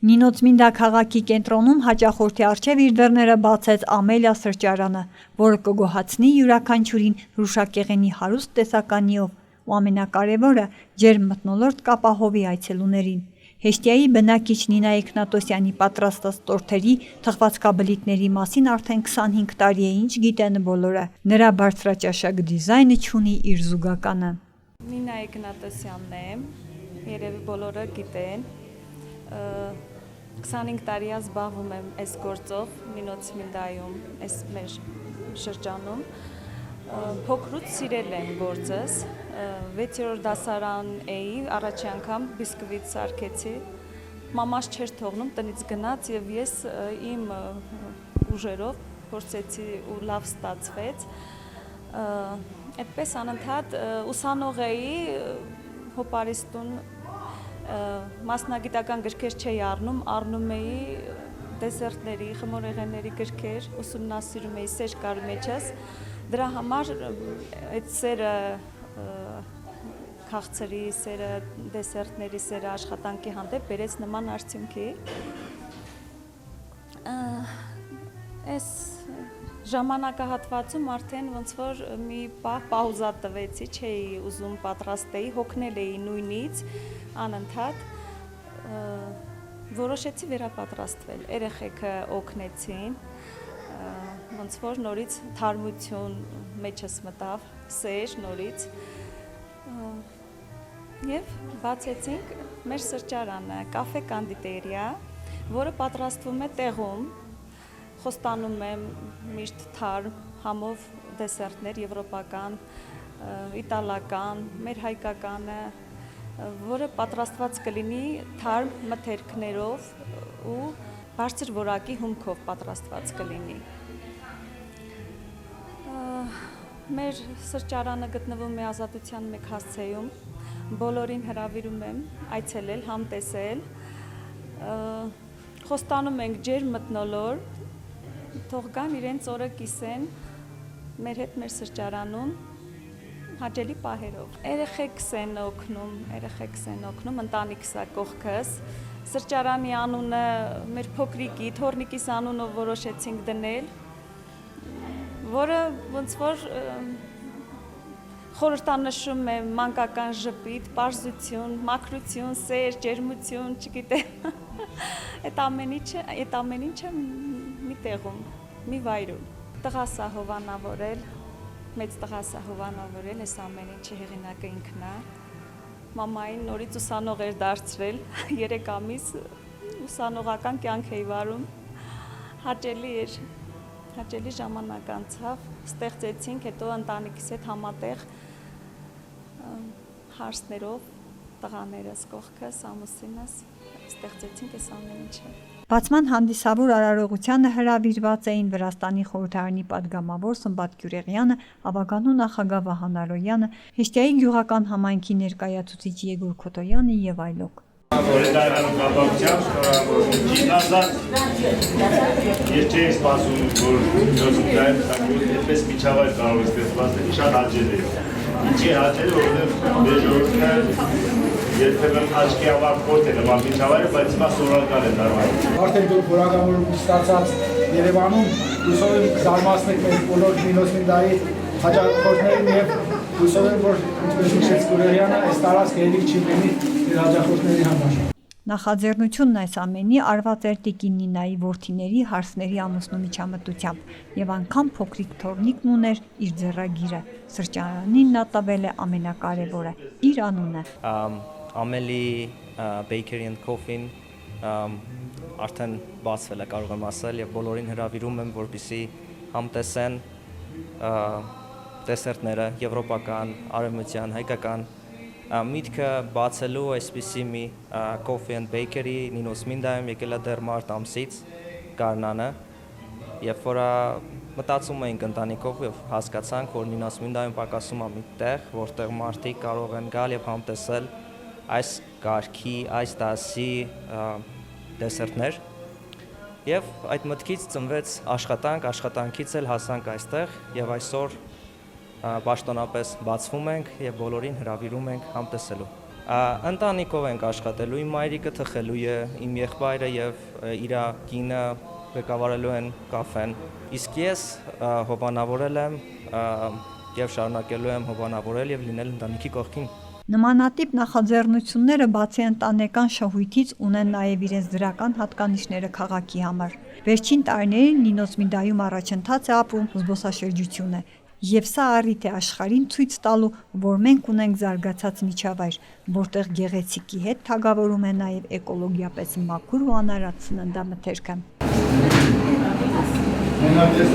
Նինոցմինդա քաղաքի կենտրոնում հաճախորդի առջև իր դռները բացեց Ամելիա սրճարանը, որը կգոհացնի յուրաքանչյուրին հրուշակեղենի հարուստ տեսականիով ու ամենակարևորը ջերմ մթնոլորտ կապահովի այցելուներին։ Հեշտիայի բնակիչ Նինա Էգնատոսյանի պատրաստած տորթերի թխվածքաբլիթների մասին արդեն 25 տարի է ինչ գիտեն բոլորը։ Նրա բարձրաճաշակ դիզայնը չունի իր զուգականը։ Նինա Էգնատոսյանն եմ, երևի բոլորը գիտեն։ 25 տարի զբաղվում եմ այս գործով Նինոցմինդայում, այս մեր շրջանում։ Փոքրուց սիրել եմ գործս, 6-րդ դասարան էի, առաջի անգամ բիսկվիտ սարքեցի, մամաս չէր թողնում, տնից գնաց եւ ես իմ ուժերով փորձեցի ու լավ ստացվեց։ Այդպես անընդհատ ուսանող էի, հոպարիստուն մասնագիտական գրքեր չէի առնում էի դեսերտների, խմորեղենների գրքեր, ուսումնասիրում էի սեր կար մեջս, դրա համար այդ սերը քաղցրի սերը, դեսերտների սերը աշխատանքի հանդեպ բերեց նման արդյունքի։ Այս ժամանակահատվածում արդեն ոնց որ մի պահ պաուզա տվեցի, չէի ուզում պատրաստեի, հոգնել էի նույնից անընդհատ, որոշեցի վերապատրաստվել, երեխեքը օգնեցին, ոնց որ նորից թարմություն մեջս մտավ, սեր նորից և բացեցինք մեր սրճարանը, կաֆե կանդիտերիա, որը պատրաստվում է տեղում, խոստանում եմ միշտ թարմ համով դեսերտներ, եվրոպական, իտալական, մեր հայկականը, որը պատրաստված կլինի թարմ մթերքներով ու բարձր որակի հումքով պատրաստված կլինի։ Մեր սրճարանը գտնվում է Ազատության 1 հասցեում, բոլորին հրավիրում եմ այցելել, համտեսել, խոստանում ենք ջերմ մթնոլորտ, թող գան իրենց օրը կիսեն մեր հետ մեր սրճարանում հաճելի պահերով։ Երեխեքս են օգնում, ընտանիքս է կողքս, սրճարանի անունը մեր փոքրիկի, թոռնիկիս անունով որոշեցինք դնել, որը ոնց որ խորհրդանշում է մանկական ժպիտ, պարզություն, մաքրություն, սեր, ջերմություն, չգիտեմ, այդ ամեն ինչը մի տեղում, մի վայրում։ Տղաս է հովանավորել, մեծ տղաս է հովանավորել, այս ամեն ինչի հեղինակը ինքն է։ Մամային նորից ուսանող էր դարձրել, 3 ամիս ուսանողական կյանք էի վարում, հաճելի էր, հաճելի ժամանակ անցավ, ստեղծեցինք, հետո ընտանիքիս հետ համատեղ հարսներով, տղաներս կողքս, ամուսինս, ստեղծեցինք այս ամեն ինչը։ Բացման հանդիսավոր արարողությանը հրավիրված էին Վրաստանի խորհրդարանի պատգամավոր Սմբատ Գյուրեղյանը, Ավագանու նախագահ Վահան Արոյանը, Հեշտիայի գյուղական համայնքի ներկայացուցիչ Եգոր Քոթոյանը եւ այլոք։ Խորհրդարանում կապակցությամբ շնորհավորություն ազատ ես չէի սպասում, որ Նինոցմինդայում այդպես միջավայր կարող է ստեղծված լինի, շատ հաճելի է։ Ինչի հաճելի, որովհետև մեր ժողովուրդը երբեմն աչքի համար խորտ է նման միջավայրը, բայց հիմա սովորական է դառնում։ Արդեն դուք որակավորում ստացած Երևանում հուսով եմ զարմացնեք մեր բոլոր Նինոցմինդայի հաճախորդներին եւ հուսով եմ, որ ինչպես նշեց Գյուրեղյանը, այս տարածքը ելիք չի լինի իր հաճախորդների համար։ Նախաձեռնությունն այս ամենի արված էր տիկին Նինայի որդիների հարսների ամուսնու միջամտությամբ եւ անգամ փոքրիկ թոռնիկն ուներ իր ձեռագիրը։ Սրճարանին նա տվել է ամենակարևորը՝ իր անունը։ Ամելի Bakery and Coffee-ն արդեն բացվել է, կարող եմ ասել, եւ բոլորին հրավիրում եմ, որպեսզի համտեսեն դեսերտները, եվրոպական, արևմտյան, հայկական։ Միտքը բացելու այսպիսի մի Coffee and Bakery Նինոցմինդայում եկել է դեռ մարտ ամսից գարնանը, երբ որ մտածում էինք ընտանիքով եւ հասկացանք, որ Նինոցմինդայում պակասում է մի տեղ, որտեղ մարդիկ կարող են գալ եւ համտեսել այս կարգի, այս դասի դեսերտներ եւ այդ մտքից ծնվեց աշխատանքից էլ հասանք այստեղ եւ այսօր պաշտոնապես բացվում ենք եւ բոլորին հրավիրում ենք համտեսելու։ Ընտանիքով ենք աշխատելու, իմ մայրիկը թխելու է, իմ եղբայրը եւ իր կինը ղեկավարելու են կաֆեն, իսկ ես հովանավորել եմ եւ շարունակելու եմ հովանավորել եւ լինել ընտանիքի կողքին։ Նմանատիպ նախաձեռնությունները բացի ընտանեկան շահույթից ունեն նաև իրենց դրական հատկանիշները քաղաքի համար։ Վերջին տարիներին Նինոսմիդայում առաջընթաց է ապրում զբոսաշրջությունը, եւ սա առիթ է աշխարհին ցույց տալու, որ մենք ունենք զարգացած միջավայր, որտեղ գեղեցիկի հետ թագավորում է նաև էկոլոգիապես մաքուր ու անարատ սննդամթերքը։ Մենակ ես